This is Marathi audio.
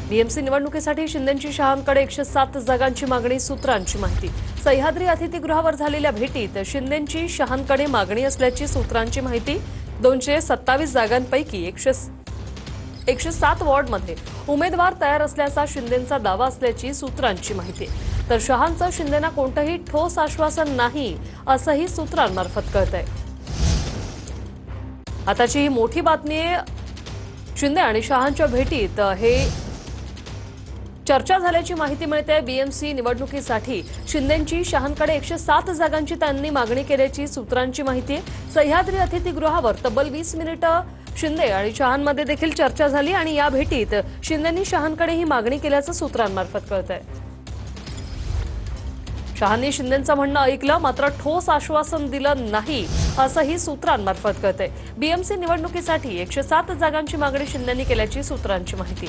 बीएमसी निवडणुकीसाठी शिंदेंची शहांकडे 107 जागांची मागणी, सूत्रांची माहिती। सह्याद्री अतिथीगृहावर झालेल्या भेटीत शिंदेंची शहांकडे मागणी असल्याची सूत्रांची माहिती। 227 जागांपैकी 107 वॉर्डमध्ये उमेदवार तयार असल्याचा शिंदेंचा दावा असल्याची सूत्रांची माहिती। तर शहांचं शिंदेंना कोणतंही ठोस आश्वासन नाही असंही सूत्रांमार्फत कळतंय। आताची ही मोठी बातमी आहे। शिंदे आणि शहांच्या भेटीत हे चर्चा झाल्याची माहिती मिळते। बीएमसी निवडणुकीसाठी शिंदेंची शहांकडे 107 जागांची त्यांनी मागणी केल्याची सूत्रांची माहिती आहे। सह्याद्री अतिथीगृहावर तब्बल 20 मिनिटं शिंदे आणि शहांमध्ये देखील चर्चा झाली आणि या भेटीत शिंदेंनी शहांकडे ही मागणी केल्याचं सूत्रांमार्फत कळतंय। शहांनी शिंदेंचं म्हणणं ऐकलं, मात्र ठोस आश्वासन दिलं नाही असंही सूत्रांमार्फत कळतंय। बीएमसी निवडणुकीसाठी 107 जागांची मागणी शिंदेंनी केल्याची सूत्रांची माहिती।